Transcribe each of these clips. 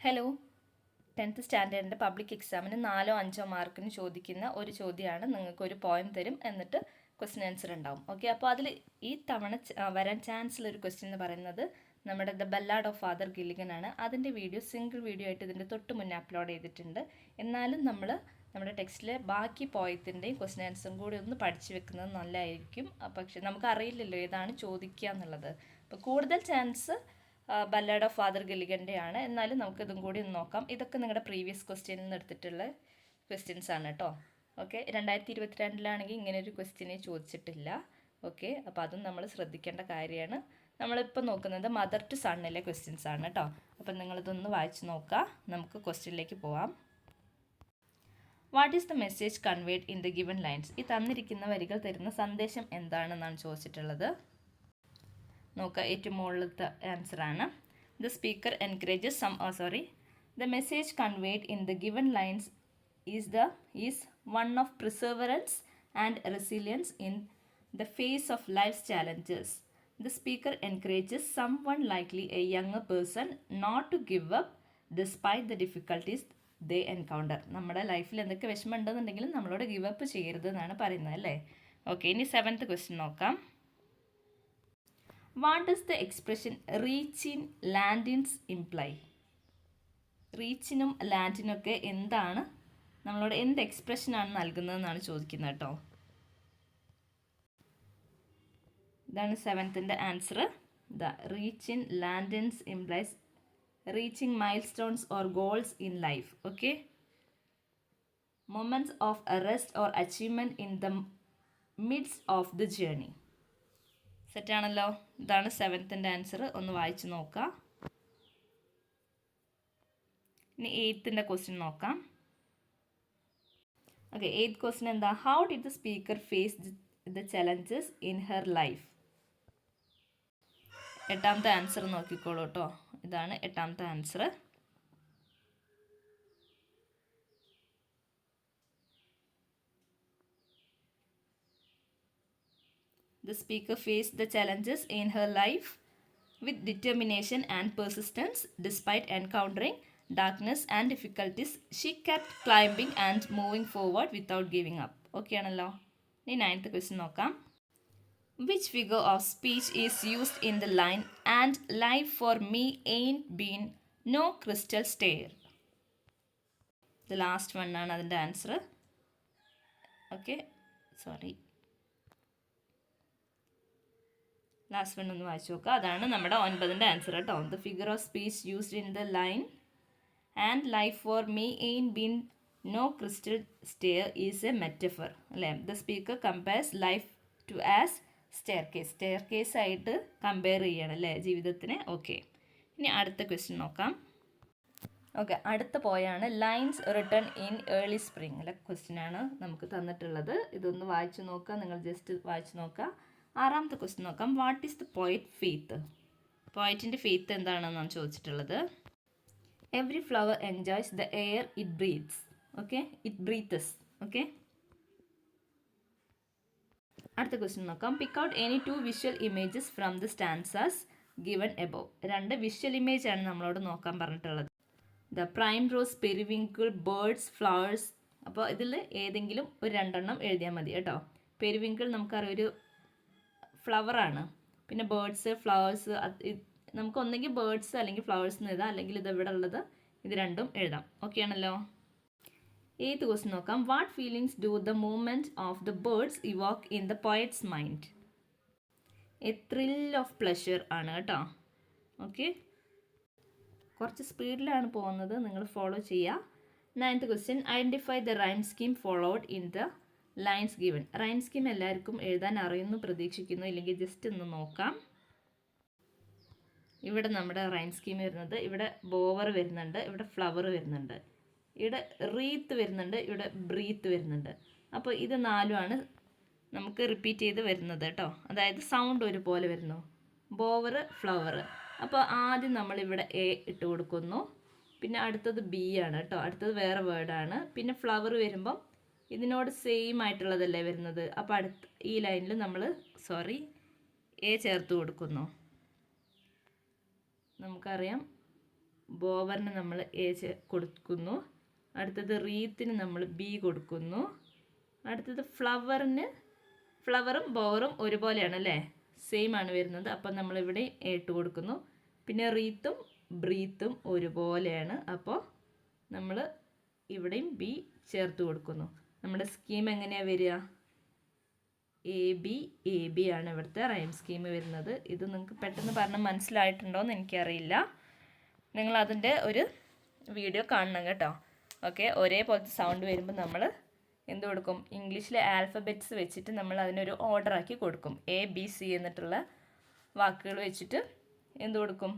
Hello, 10th സ്റ്റാൻഡേർഡിൻ്റെ public എക്സാമിന് 4-5 മാർക്കിന് ചോദിക്കുന്ന ഒരു ചോദ്യമാണ്. നിങ്ങൾക്ക് ഒരു പോയിം തരും, എന്നിട്ട് ക്വസ്റ്റ്യൻ ആൻസർ ഉണ്ടാവും. ഓക്കെ, അപ്പോൾ അതിൽ ഈ തവണ വരാൻ ചാൻസ് ഉള്ള ഒരു ക്വസ്റ്റ്യൻ എന്ന് പറയുന്നത് നമ്മുടെ the ballad of father Gilligan ആണ്. അതിൻ്റെ വീഡിയോ സിംഗിൾ വീഡിയോ ആയിട്ട് ഇതിൻ്റെ തൊട്ട് മുന്നേ അപ്ലോഡ് ചെയ്തിട്ടുണ്ട്. എന്നാലും നമ്മുടെ ടെക്സ്റ്റിലെ ബാക്കി പോയത്തിൻ്റെയും ക്വസ്റ്റ്യൻ ആൻസറും കൂടി ഒന്ന് പഠിച്ചു വെക്കുന്നത് നല്ലതായിരിക്കും. പക്ഷെ നമുക്കറിയില്ലല്ലോ ഏതാണ് ചോദിക്കുക എന്നുള്ളത്. അപ്പോൾ കൂടുതൽ ചാൻസ് ബല്ലാഡ് ഓഫ് ഫാദർ ഗില്ലിഗൻ്റെ ആണ്. എന്നാലും നമുക്കിതും കൂടി ഒന്ന് നോക്കാം. ഇതൊക്കെ നിങ്ങളുടെ പ്രീവിയസ് ക്വസ്റ്റ്യനിൽ നിന്ന് എടുത്തിട്ടുള്ള ക്വസ്റ്റ്യൻസ് ആണ് കേട്ടോ. ഓക്കെ, 2022 ഇങ്ങനെ ഒരു ക്വസ്റ്റ്യനെ ചോദിച്ചിട്ടില്ല. ഓക്കെ, അപ്പോൾ അതും നമ്മൾ ശ്രദ്ധിക്കേണ്ട കാര്യമാണ്. നമ്മളിപ്പോൾ നോക്കുന്നത് മദർ ടു സണ്ണിലെ ക്വസ്റ്റ്യൻസ് ആണ് കേട്ടോ. അപ്പം നിങ്ങളിതൊന്ന് വായിച്ച് നോക്കുക. നമുക്ക് ക്വസ്റ്റ്യനിലേക്ക് പോവാം. What is the message conveyed in the given lines? ഈ തന്നിരിക്കുന്ന വരികൾ തരുന്ന സന്ദേശം എന്താണെന്നാണ് ചോദിച്ചിട്ടുള്ളത്. നോക്കുക, ഏറ്റവും മുകളിലത്തെ ആൻസറാണ്. The speaker encourages the message conveyed in the given lines is one of perseverance and resilience in the face of life's challenges. The speaker encourages someone likely a younger person not to give up despite the difficulties they encounter. നമ്മുടെ ലൈഫിൽ എന്തൊക്കെ വിഷമം ഉണ്ടെന്നുണ്ടെങ്കിലും നമ്മളോട് give up ചെയ്യരുത് എന്നാണ് പറയുന്നത് അല്ലേ. Okay, ഇനി 7th ക്വസ്റ്റ്യൻ നോക്കാം. What does the expression reach in landings imply? റീച്ചിനും ലാൻഡിനൊക്കെ എന്താണ്, നമ്മളോട് എന്ത് എക്സ്പ്രഷനാണ് നൽകുന്നതെന്നാണ് ചോദിക്കുന്നത് കേട്ടോ. ഇതാണ് 7th answer. The reach in landings implies reaching milestones or goals in life. Okay, moments of rest or achievement in the midst of the journey. സെറ്റാണല്ലോ. ഇതാണ് 7th ആൻസർ. ഒന്ന് വായിച്ച് നോക്കാം. ഇനി 8th ക്വസ്റ്റ്യൻ നോക്കാം. ഓക്കെ, 8th ക്വസ്റ്റ്യൻ എന്താ? How did the speaker face the challenges in her life? 8th answer നോക്കിക്കോളൂ കേട്ടോ. ഇതാണ് 8th answer. The speaker faced the challenges in her life with determination and persistence. Despite encountering darkness and difficulties, she kept climbing and moving forward without giving up. Okay ആണല്ലോ. ഇനി 9th question നോക്കാം. Which figure of speech is used in the line and life for me ain't been no crystal stair? The last one ആണ് അതിൻ്റെ answer. Okay, sorry, last one ഒന്ന് വായിച്ചു നോക്കുക. അതാണ് നമ്മുടെ 9th ആൻസർ കേട്ടോ. The figure of speech used in the line and life for me ain't been no crystal stair is a metaphor അല്ലേ. The speaker compares life to as staircase ആയിട്ട് compare ചെയ്യണം അല്ലേ ജീവിതത്തിനെ. Okay, ഇനി അടുത്ത question നോക്കാം. Okay, അടുത്ത പോയാണ് lines written in early spring അല്ലെ ക്വസ്റ്റ്യൻ ആണ് നമുക്ക് തന്നിട്ടുള്ളത്. ഇതൊന്ന് വായിച്ചു നോക്കുക, നിങ്ങൾ ജസ്റ്റ് വായിച്ചു നോക്കുക. 6th ക്വസ്റ്റ്യൻ നോക്കാം. What is the poet faith? പോയിറ്റിൻ്റെ ഫെയ്ത്ത് എന്താണെന്നാണ് ചോദിച്ചിട്ടുള്ളത്. Every flower enjoys the air it breathes. Okay, it breathes. Okay, അടുത്ത ക്വസ്റ്റ്യൻ നോക്കാം. Pick out any 2 visual images from the stanzas given above. 2 visual image ആണ് നമ്മളോട് നോക്കാൻ പറഞ്ഞിട്ടുള്ളത്. The primrose, periwinkle, birds, flowers. അപ്പോൾ ഇതിൽ ഏതെങ്കിലും ഒരു 2 എഴുതിയാൽ മതി കേട്ടോ. പെരിവിങ്കിൾ നമുക്കറിയാം ഒരു ഫ്ലവറാണ്. പിന്നെ ബേർഡ്സ്, ഫ്ലവേഴ്സ്, നമുക്ക് ഒന്നെങ്കിൽ ബേർഡ്സ് അല്ലെങ്കിൽ ഫ്ലവേഴ്സ് എന്ന് എഴുതാം, അല്ലെങ്കിൽ ഇത് ഇവിടെ ഉള്ളത് ഇത് 2 എഴുതാം. ഓക്കെ ആണല്ലോ. 8th ക്വസ്റ്റ്യൻ നോക്കാം. What feelings do the movement of the birds Evoque in the poets mind? A thrill of pleasure ആണ് കേട്ടോ. ഓക്കെ, കുറച്ച് സ്പീഡിലാണ് പോകുന്നത്, നിങ്ങൾ ഫോളോ ചെയ്യുക. 9th question. Identify the rhyme scheme followed in the lines given. Rhyme scheme എല്ലാവർക്കും എഴുതാൻ അറിയുന്നു പ്രതീക്ഷിക്കുന്നു, ഇല്ലെങ്കിൽ ജസ്റ്റ് ഒന്ന് നോക്കാം. ഇവിടെ നമ്മുടെ റൈം സ്കീം വരുന്നത്, ഇവിടെ ബോവർ വരുന്നുണ്ട്, ഇവിടെ ഫ്ലവർ വരുന്നുണ്ട്, ഇവിടെ റീത്ത് വരുന്നുണ്ട്, ഇവിടെ ബ്രീത്ത് വരുന്നുണ്ട്. അപ്പോൾ ഇത് 4 നമുക്ക് റിപ്പീറ്റ് ചെയ്ത് വരുന്നത് കേട്ടോ. അതായത് സൗണ്ട് ഒരുപോലെ വരുന്നു. Bower, flower. അപ്പോൾ ആദ്യം നമ്മളിവിടെ എ ഇട്ട് കൊടുക്കുന്നു, പിന്നെ അടുത്തത് ബി ആണ് കേട്ടോ, അടുത്തത് വേറെ വേർഡാണ്. പിന്നെ ഫ്ലവർ വരുമ്പം ഇതിനോട് സെയിം ആയിട്ടുള്ളതല്ലേ വരുന്നത്. അപ്പോൾ ഈ ലൈനിൽ നമ്മൾ എ ചേർത്ത് കൊടുക്കുന്നു. നമുക്കറിയാം ബോവറിന് നമ്മൾ എ കൊടുക്കുന്നു. അടുത്തത് റീത്തിന് നമ്മൾ ബി കൊടുക്കുന്നു. അടുത്തത് ഫ്ലവറും ബോവറും ഒരുപോലെയാണ് അല്ലേ, സെയിം ആണ് വരുന്നത്. അപ്പം നമ്മളിവിടെ എ ഇട്ട് കൊടുക്കുന്നു. പിന്നെ റീത്തും ബ്രീത്തും ഒരുപോലെയാണ്, അപ്പോൾ നമ്മൾ ഇവിടെയും ബി ചേർത്ത് കൊടുക്കുന്നു. നമ്മുടെ സ്കീം എങ്ങനെയാണ് വരിക? എ ബി ആണ് ഇവിടുത്തെ റൈം സ്കീം വരുന്നത്. ഇത് നിങ്ങൾക്ക് പെട്ടെന്ന് പറഞ്ഞാൽ മനസ്സിലായിട്ടുണ്ടോ എന്ന് എനിക്കറിയില്ല. നിങ്ങൾ അതിൻ്റെ ഒരു വീഡിയോ കാണണം കേട്ടോ. ഓക്കെ, ഒരേപോലത്തെ സൗണ്ട് വരുമ്പോൾ നമ്മൾ എന്ത് കൊടുക്കും? ഇംഗ്ലീഷിലെ ആൽഫബറ്റ്സ് വെച്ചിട്ട് നമ്മൾ അതിനൊരു ഓർഡർ ആക്കി കൊടുക്കും. എ ബി സി എന്നിട്ടുള്ള വാക്കുകൾ വെച്ചിട്ട് എന്ത് കൊടുക്കും?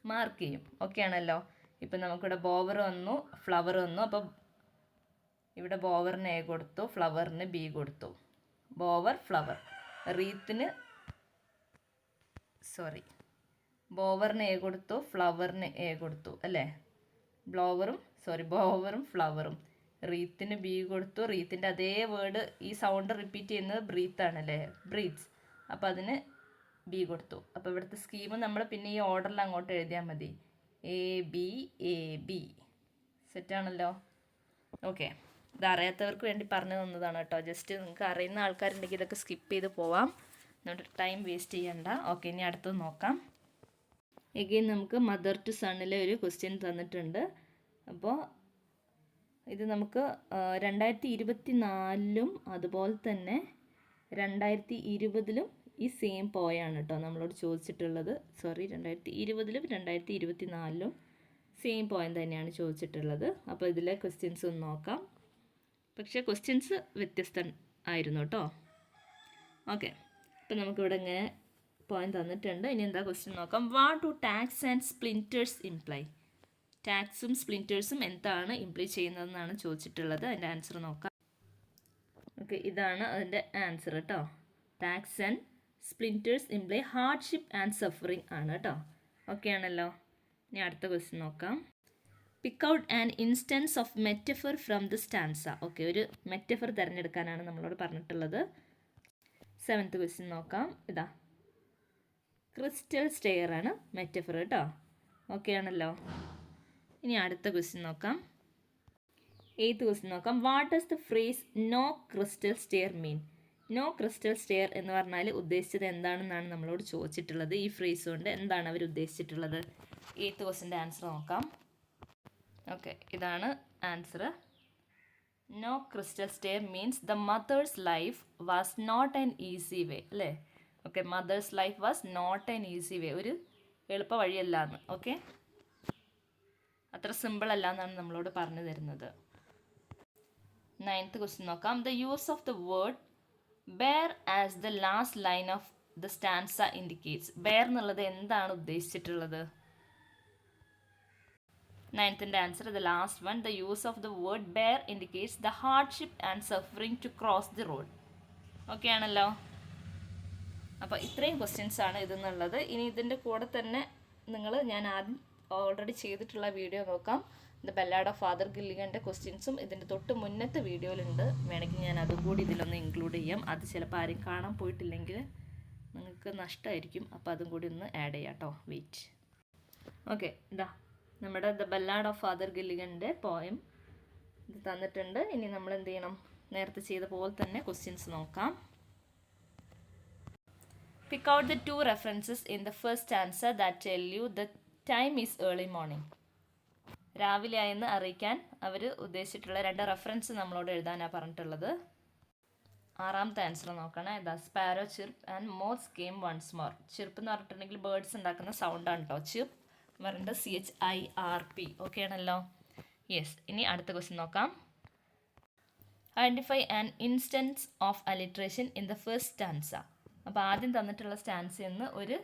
മാർക്ക് ചെയ്യും. ഓക്കെ ആണല്ലോ. ഇപ്പം നമുക്കിവിടെ ബോവർ വന്നു, ഫ്ലവർ വന്നു. അപ്പോൾ ഇവിടെ ബോവറിന് എ കൊടുത്തു, ഫ്ലവറിന് ബി കൊടുത്തു. Bower flower. ബോവറിന് എ കൊടുത്തു, ഫ്ലവറിന് എ കൊടുത്തു അല്ലേ. ബോവറും ഫ്ലവറും. റീത്തിന് ബി കൊടുത്തു. റീത്തിൻ്റെ അതേ വേർഡ്, ഈ സൗണ്ട് റിപ്പീറ്റ് ചെയ്യുന്നത് ബ്രീത്ത് ആണല്ലേ, ബ്രീത്ത്സ്. അപ്പോൾ അതിന് ബി കൊടുത്തു. അപ്പോൾ ഇവിടുത്തെ സ്കീം നമ്മൾ പിന്നെ ഈ ഓർഡറിൽ അങ്ങോട്ട് എഴുതിയാൽ മതി. A B സെറ്റാണല്ലോ. ഓക്കെ, ഇത് അറിയാത്തവർക്ക് വേണ്ടി പറഞ്ഞു തന്നതാണ് കേട്ടോ. ജസ്റ്റ് നിങ്ങൾക്ക് അറിയുന്ന ആൾക്കാരുണ്ടെങ്കിൽ ഇതൊക്കെ സ്കിപ്പ് ചെയ്ത് പോവാം, നമ്മുടെ ടൈം വേസ്റ്റ് ചെയ്യണ്ട. ഓക്കെ, ഇനി അടുത്തത് നോക്കാം. എഗെയിൻ നമുക്ക് മദർ ടു സണ്ണിലെ ഒരു ക്വസ്റ്റ്യൻ തന്നിട്ടുണ്ട്. അപ്പോൾ ഇത് നമുക്ക് 2024 അതുപോലെ തന്നെ 2020 ഈ സെയിം പോയാണ് കേട്ടോ നമ്മളോട് ചോദിച്ചിട്ടുള്ളത്. 2020 2024 സെയിം പോയിന്റ് തന്നെയാണ് ചോദിച്ചിട്ടുള്ളത്. അപ്പോൾ ഇതിലെ ക്വസ്റ്റ്യൻസ് ഒന്ന് നോക്കാം. പക്ഷേ ക്വസ്റ്റ്യൻസ് വ്യത്യസ്തം ആയിരുന്നു കേട്ടോ. ഓക്കെ, അപ്പോൾ നമുക്കിവിടെ ഇങ്ങനെ പോയിന്റ് തന്നിട്ടുണ്ട്. ഇനി എന്താ ക്വസ്റ്റ്യൻ നോക്കാം. What do tacks and splinters imply? ടാക്സും സ്പ്ലിൻറ്റേഴ്സും എന്താണ് ഇംപ്ലൈ ചെയ്യുന്നതെന്നാണ് ചോദിച്ചിട്ടുള്ളത്. അതിൻ്റെ ആൻസർ നോക്കാം. ഓക്കെ, ഇതാണ് അതിൻ്റെ ആൻസർ കേട്ടോ. Tacks and splinters imply hardship and suffering ആണ് കേട്ടോ. ഓക്കെ ആണല്ലോ. ഇനി അടുത്ത ക്വസ്റ്റ്യൻ നോക്കാം. Pick out an instance of metaphor from the stanza. Okay, ഒരു മെറ്റഫർ തിരഞ്ഞെടുക്കാനാണ് നമ്മളോട് പറഞ്ഞിട്ടുള്ളത്. 7th ക്വസ്റ്റ്യൻ നോക്കാം. ഇതാ ക്രിസ്റ്റൽ സ്റ്റെയർ ആണ് മെറ്റഫർ കേട്ടോ. ഓക്കെ ആണല്ലോ. ഇനി അടുത്ത ക്വസ്റ്റ്യൻ നോക്കാം. 8th ക്വസ്റ്റ്യൻ നോക്കാം. What does the phrase no crystal stair mean? No crystal stair എന്ന് പറഞ്ഞാൽ ഉദ്ദേശിച്ചത് എന്താണെന്നാണ് നമ്മളോട് ചോദിച്ചിട്ടുള്ളത്. ഈ ഫ്രേസ് കൊണ്ട് എന്താണ് അവർ ഉദ്ദേശിച്ചിട്ടുള്ളത്? 8th ക്വസ്റ്റ്യൻ്റെ ആൻസർ നോക്കാം. ഓക്കെ, ഇതാണ് answer. No crystal stair means the mother's life was not an easy way അല്ലേ. Okay, mother's life was not an easy way, ഒരു എളുപ്പ വഴിയല്ല എന്ന്. ഓക്കെ, അത്ര സിമ്പിൾ അല്ല എന്നാണ് നമ്മളോട് പറഞ്ഞു തരുന്നത്. 9th ക്വസ്റ്റ്യൻ നോക്കാം. The use of the word bear as the last line of the stanza indicates. Bear എന്നുള്ളത് എന്താണ് ഉദ്ദേശിച്ചിട്ടുള്ളത്? 9th answer, the last one. The use of the word bear indicates the hardship and suffering to cross the road. Okay ആണല്ലോ. അപ്പോൾ ഇത്രയും questions ആണ് ഇതെന്നുള്ളത്. ഇനി ഇതിൻ്റെ കൂടെ തന്നെ ഞാൻ ആദ്യം ഓൾറെഡി ചെയ്തിട്ടുള്ള വീഡിയോ നോക്കാം. ദ ബെല്ലാഡ് ഓഫ് ഫാദർ ഗില്ലിഗൻ്റെ ക്വസ്റ്റ്യൻസും ഇതിൻ്റെ തൊട്ട് മുന്നത്തെ വീഡിയോയിലുണ്ട്. വേണമെങ്കിൽ ഞാൻ അതും കൂടി ഇതിലൊന്ന് ഇൻക്ലൂഡ് ചെയ്യാം. അത് ചിലപ്പോൾ ആരും കാണാൻ പോയിട്ടില്ലെങ്കിൽ നിങ്ങൾക്ക് നഷ്ടമായിരിക്കും. അപ്പോൾ അതും കൂടി ഒന്ന് ആഡ് ചെയ്യാം കേട്ടോ. വെയിറ്റ്. ഓക്കെ, ഇതാ നമ്മുടെ ദ ബെല്ലാഡ് ഓഫ് ഫാദർ ഗില്ലിഗൻ്റെ പോയം ഇത് തന്നിട്ടുണ്ട്. ഇനി നമ്മൾ എന്ത് ചെയ്യണം? നേരത്തെ ചെയ്ത പോലെ തന്നെ ക്വസ്റ്റ്യൻസ് നോക്കാം. Pick out the 2 references in the first stanza that tell you the time is early morning. രാവിലെ ആയെന്ന് അറിയിക്കാൻ അവർ ഉദ്ദേശിച്ചിട്ടുള്ള 2 റെഫറൻസ് നമ്മളോട് എഴുതാനാണ് പറഞ്ഞിട്ടുള്ളത്. 6th ആൻസർ നോക്കണേ. The sparrow chirp and moths came once more. Chirp എന്ന് പറഞ്ഞിട്ടുണ്ടെങ്കിൽ ബേർഡ്സ് ഉണ്ടാക്കുന്ന സൗണ്ടാണ് കേട്ടോ. ചിർപ്പ് എന്ന് പറയുന്നത് CHIRP. ഓക്കെ ആണല്ലോ. യെസ്. ഇനി അടുത്ത ക്വസ്റ്റ്യൻ നോക്കാം. Identify an instance of alliteration in the first stanza. അപ്പോൾ ആദ്യം തന്നിട്ടുള്ള സ്റ്റാൻസിൽ നിന്ന് ഒരു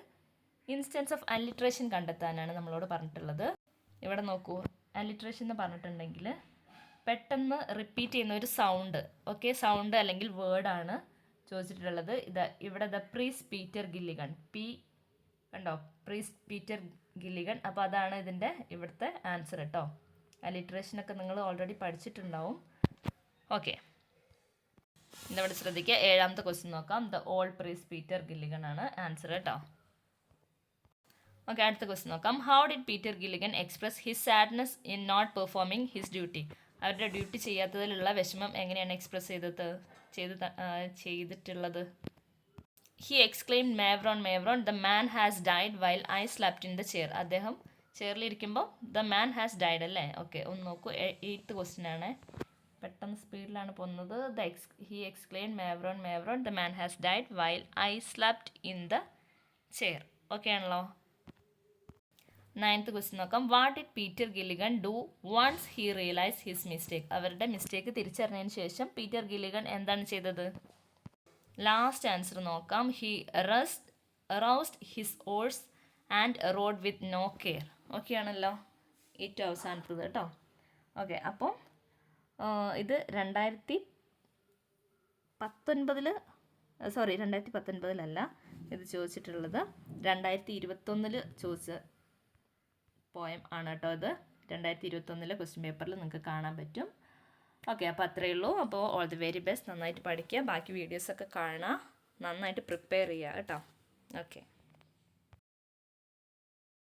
ഇൻസ്റ്റൻസ് ഓഫ് അലിട്രേഷൻ കണ്ടെത്താനാണ് നമ്മളോട് പറഞ്ഞിട്ടുള്ളത്. ഇവിടെ നോക്കൂ, അലിട്രേഷൻ എന്ന് പറഞ്ഞിട്ടുണ്ടെങ്കിൽ പെട്ടെന്ന് റിപ്പീറ്റ് ചെയ്യുന്ന ഒരു സൗണ്ട്. ഓക്കെ, സൗണ്ട് അല്ലെങ്കിൽ വേർഡാണ് ചോദിച്ചിട്ടുള്ളത്. ഇവിടെ ദ പ്രീസ് പീറ്റർ ഗില്ലിഗൺ. കണ്ടോ, പ്രീസ് പീറ്റർ ഗില്ലിഗൺ. അപ്പോൾ അതാണ് ഇതിൻ്റെ ഇവിടുത്തെ ആൻസർ കേട്ടോ. അലിട്രേഷനൊക്കെ നിങ്ങൾ ഓൾറെഡി പഠിച്ചിട്ടുണ്ടാവും. ഓക്കെ, ഇന്നിവിടെ ശ്രദ്ധിക്കുക. 7th ക്വസ്റ്റ്യൻ നോക്കാം. The old priest Peter Gilligan ആണ് ആൻസർ കേട്ടോ. ഓക്കെ, അടുത്ത ക്വസ്റ്റ്യൻ നോക്കാം. How did Peter Gilligan express his sadness in not performing his duty? അവരുടെ ഡ്യൂട്ടി ചെയ്യാത്തതിലുള്ള വിഷമം എങ്ങനെയാണ് എക്സ്പ്രസ് ചെയ്തിട്ടുള്ളത്? He exclaim mavrone mavrone the man has died while I slept in the chair. അദ്ദേഹം ചെയറിലിരിക്കുമ്പോൾ ദ മാൻ ഹാസ് ഡൈഡ് അല്ലേ? Okay, ഒന്ന് നോക്കൂ. 8th ക്വസ്റ്റ്യൻ ആണ്, പെട്ടെന്ന് സ്പീഡിലാണ് പോകുന്നത്. He exclaim mavrone mavrone the man has died while I slept in the chair. Okay ആണല്ലോ. 9th ക്വസ്റ്റ്യൻ നോക്കാം. What did Peter Gilligan do once he realise his mistake? അവരുടെ മിസ്റ്റേക്ക് തിരിച്ചറിഞ്ഞതിന് ശേഷം പീറ്റർ ഗില്ലിഗൻ എന്താണ് ചെയ്തത്? ലാസ്റ്റ് ആൻസർ നോക്കാം. He roused his oars and rode with no care. Okay ആണല്ലോ, ഏറ്റവും അവസാനത്തത് കേട്ടോ. ഓക്കെ, അപ്പോൾ ഇത് 2019 ഇത് ചോദിച്ചിട്ടുള്ളത് 2021 ചോദിച്ച പോയം ആണ് കേട്ടോ. ഇത് 2021 ക്വസ്റ്റ്യൻ പേപ്പറിൽ നിങ്ങൾക്ക് കാണാൻ പറ്റും. ഓക്കെ, അപ്പോൾ അത്രയേ ഉള്ളൂ. അപ്പോൾ ഓൾ ദി വെരി ബെസ്റ്റ്. നന്നായിട്ട് പഠിക്കുക, ബാക്കി വീഡിയോസൊക്കെ കാണുക, നന്നായിട്ട് പ്രിപ്പയർ ചെയ്യുക കേട്ടോ. ഓക്കെ.